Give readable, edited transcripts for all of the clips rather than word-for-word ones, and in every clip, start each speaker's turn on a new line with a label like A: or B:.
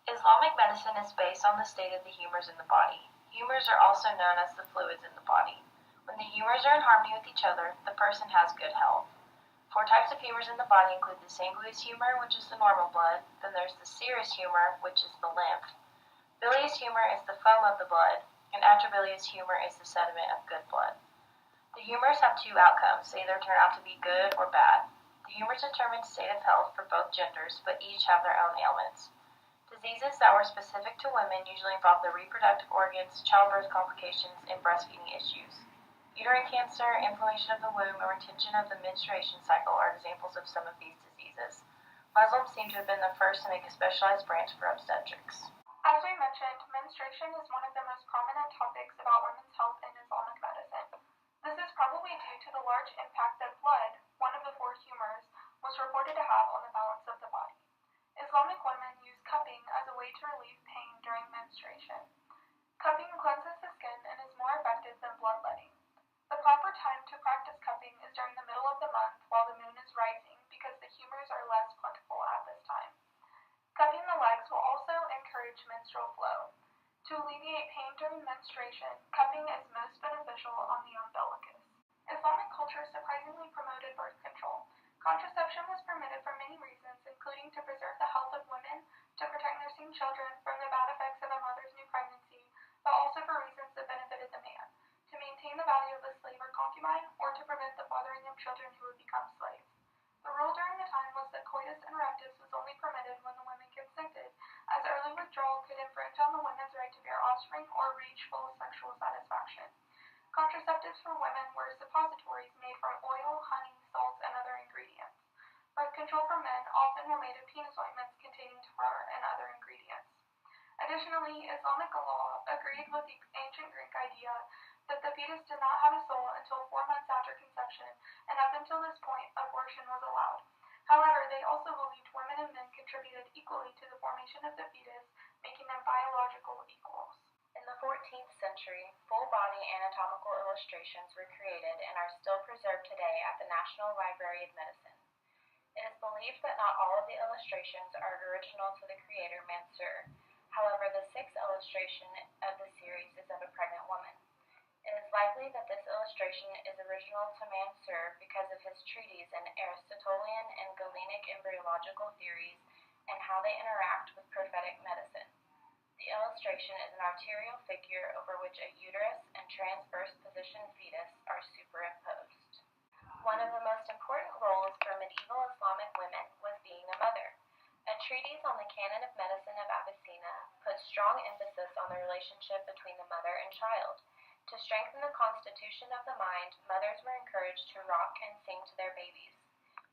A: Islamic medicine is based on the state of the humors in the body. Humors are also known as the fluids in the body. When the humors are in harmony with each other, the person has good health. 4 types of humors in the body include the sanguineous humor, which is the normal blood. Then there's the serous humor, which is the lymph. Bilious humor is the foam of the blood, and atrabilious humor is the sediment of good blood. The humors have 2 outcomes. They either turn out to be good or bad. The humors determine state of health for both genders, but each have their own ailments. Diseases that were specific to women usually involve the reproductive organs, childbirth complications, and breastfeeding issues. Uterine cancer, inflammation of the womb, and retention of the menstruation cycle are examples of some of these diseases. Muslims seem to have been the first to make a specialized branch for obstetrics.
B: As we mentioned, menstruation is one of the most prominent topics about women's health in Islamic medicine. This is probably due to the large impact that blood, one of the 4 humors, was reported to have on the balance of the body. Islamic women use cupping as a way to relieve pain during menstruation. Cupping cleanses the skin and is more effective than bloodletting. The proper time to practice cupping is during the middle of the month while the moon is rising because the humors are less plentiful at this time. Cupping the legs will also encourage menstrual flow. To alleviate pain during menstruation, cupping is most beneficial on the umbilicus. Islamic culture surprisingly promoted birth control. Contraception was permitted for many reasons, including to preserve the health of women, to protect nursing children from the bad effects of a mother's new pregnancy, but also for reasons that benefited the man, to maintain the value of the slave or concubine, or to prevent the fathering of children who would become slaves. The rule during the time was that coitus interruptus was only permitted when the women consented, as early withdrawal could infringe on the women's right to bear offspring or reach full sexual satisfaction. Contraceptives for women were suppositories made from oil, honey, salt, and other ingredients. Birth control for men often were made of penis ointments containing tar and other ingredients. Additionally, Islamic law agreed with the ancient Greek idea that the fetus did not have a soul until 4 months after conception, and up until this point, abortion was allowed. However, they also believed women and men contributed equally to the formation of the fetus, making them biological equals.
A: In the 14th century, full-body anatomical illustrations were created and are still preserved today at the National Library of Medicine. It is believed that not all of the illustrations are original to the creator, Mansur. However, the 6th illustration of the series is of a pregnant woman. It is likely that this illustration is original to Mansur because of his treatise in Aristotelian and Galenic embryological theories and how they interact with prophetic medicine. The illustration is an arterial figure over which a uterus and transverse position fetus are superimposed. One of the most important roles for medieval Islamic women was being a mother. A treatise on the Canon of Medicine of Avicenna puts strong emphasis on the relationship between the mother and child. To strengthen the constitution of the mind, mothers were encouraged to rock and sing to their babies.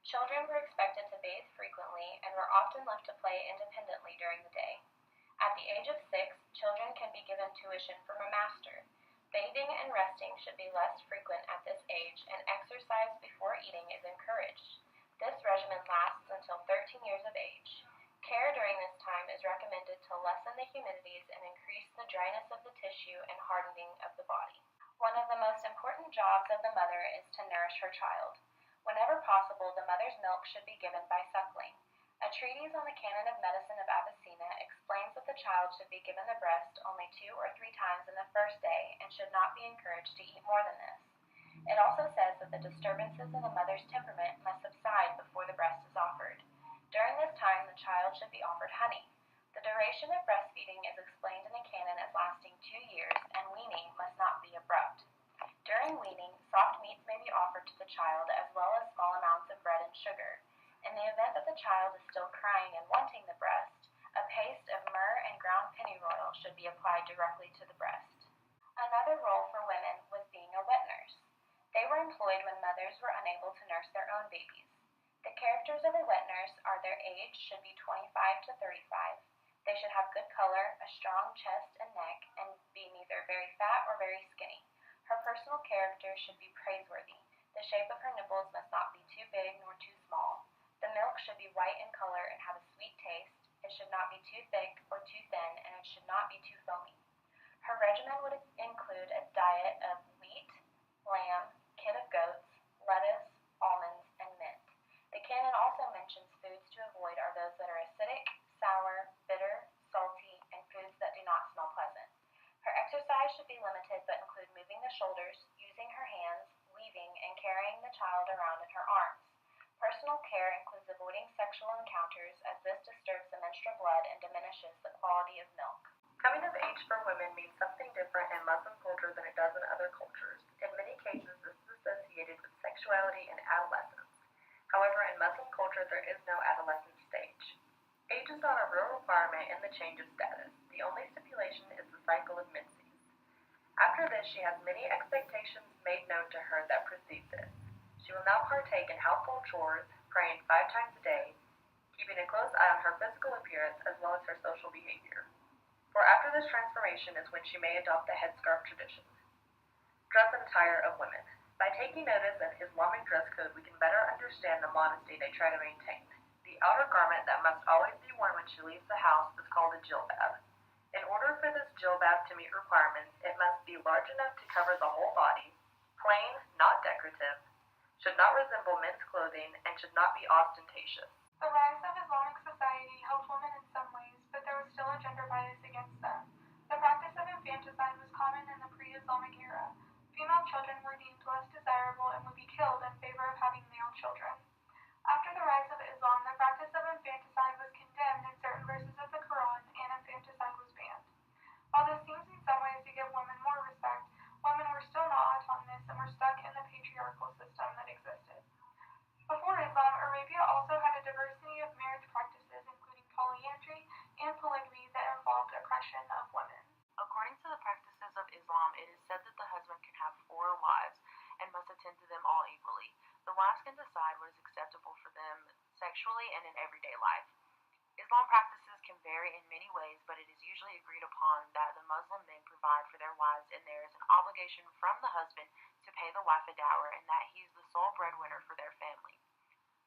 A: Children were expected to bathe frequently and were often left to play independently during the day. At the age of 6, children can be given tuition from a master. Bathing and resting should be less frequent at this age, and exercise before eating is encouraged. This regimen lasts until 13 years of age. Care during this time is recommended to lessen the humidities and increase the dryness of the tissue and hardening of the body. One of the most important jobs of the mother is to nourish her child. Whenever possible, the mother's milk should be given by suckling. A treatise on the Canon of Medicine of Avicenna explains that the child should be given the breast only 2 or 3 times in the first day and should not be encouraged to eat more than this. It also says that the disturbances in the mother's temperament must subside before the breast is offered. During this time, the child should be offered honey. The duration of breastfeeding is explained in the canon as lasting 2 years, and weaning must not be abrupt. During weaning, soft meats may be offered to the child as well as small amounts of bread and sugar. In the event that the child is still crying and wanting the breast, a paste of myrrh and ground pennyroyal should be applied directly to the breast. Another role for women was being a wet nurse. They were employed when mothers were unable to nurse their own babies. The characters of a wet nurse are their age should be 25 to 35. They should have good color, a strong chest and neck, and be neither very fat or very skinny. Her personal character should be praiseworthy. The shape of her nipples must not be too big nor too small. The milk should be white in color and have a sweet taste. It should not be too thick or too thin, and it should not be too foamy. Her regimen would include a diet of wheat, lamb, kid of goats, lettuce, almonds, and mint. The canon also mentions foods to avoid are those that are acidic, sour, bitter, salty, should be limited but include moving the shoulders, using her hands, weaving, and carrying the child around in her arms. Personal care includes avoiding sexual encounters as this disturbs the menstrual blood and diminishes the quality of milk.
C: Coming of age for women means something different in Muslim culture than it does in other cultures. In many cases, this is associated with sexuality and adolescence. However, in Muslim culture, there is no adolescent stage. Age is not a real requirement in the change of status. The only stipulation is the cycle of menses. After this, she has many expectations made known to her that precede this. She will now partake in household chores, praying 5 times a day, keeping a close eye on her physical appearance as well as her social behavior. For after this transformation is when she may adopt the headscarf tradition. Dress and attire of women. By taking notice of Islamic dress code, we can better understand the modesty they try to maintain. The outer garment that must always be worn when she leaves the house is called a jilbab. In order for this jilbab to meet requirements, it must be large enough to cover the whole body, plain, not decorative, should not resemble men's clothing, and should not be ostentatious.
B: The rise of Islamic society helped women in some ways, but there was still a gender bias against them. The practice of infanticide was common in the pre-Islamic era. Female children were deemed less desirable and would be killed in favor of having male children. After the rise of Islam, the practice of infanticide was condemned in certain verses of the Qur'an, and infanticide was banned. While this seems in some ways to give women more respect, women were still not autonomous and were stuck in the patriarchal system that existed. Before Islam, Arabia also had a diversity of marriage practices, including polyandry and polygamy that involved oppression of women.
C: According to the practices of Islam, it is said that the husband can have 4 wives and must attend to them all equally. The wives can decide what is acceptable for them sexually and in everyday life. Islam practices can vary in many ways, but it is usually agreed upon that the Muslim men provide for their wives and there is an obligation from the husband to pay the wife a dower and that he is the sole breadwinner for their family.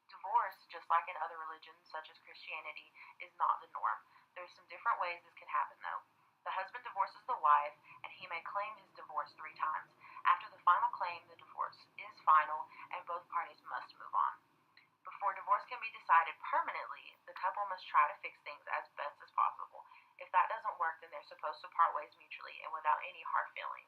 C: Divorce, just like in other religions such as Christianity, is not the norm. There are some different ways this can happen though. The husband divorces the wife and he may claim his divorce 3 times. After the final claim, the divorce is final and both parties must move on. Before divorce can be decided permanently, the couple must try to fix things as best as possible. If that doesn't work, then they're supposed to part ways mutually and without any hard feelings.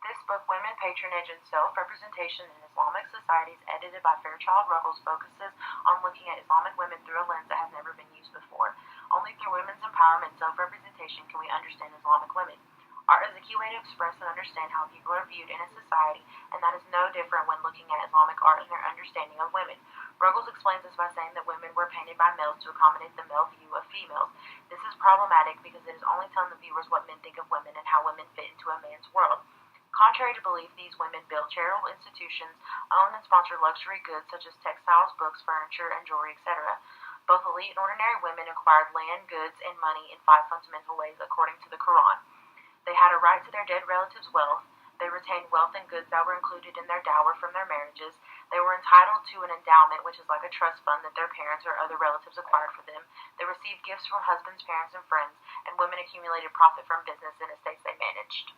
C: This book, Women, Patronage, and Self-Representation in Islamic Societies, edited by Fairchild Ruggles, focuses on looking at Islamic women through a lens that has never been used before. Only through women's empowerment and self-representation can we understand Islamic women. Art is a key way to express and understand how people are viewed in a society, and that is no different when looking at Islamic art and their understanding of women. Ruggles explains this by saying that women were painted by males to accommodate the male view of females. This is problematic because it is only telling the viewers what men think of women and how women fit into a man's world. Contrary to belief, these women built charitable institutions, owned and sponsored luxury goods such as textiles, books, furniture, and jewelry, etc. Both elite and ordinary women acquired land, goods, and money in 5 fundamental ways according to the Qur'an. They had a right to their dead relatives' wealth. They retained wealth and goods that were included in their dower from their marriages. They were entitled to an endowment, which is like a trust fund that their parents or other relatives acquired for them. They received gifts from husbands, parents, and friends, and women accumulated profit from business and estates they managed.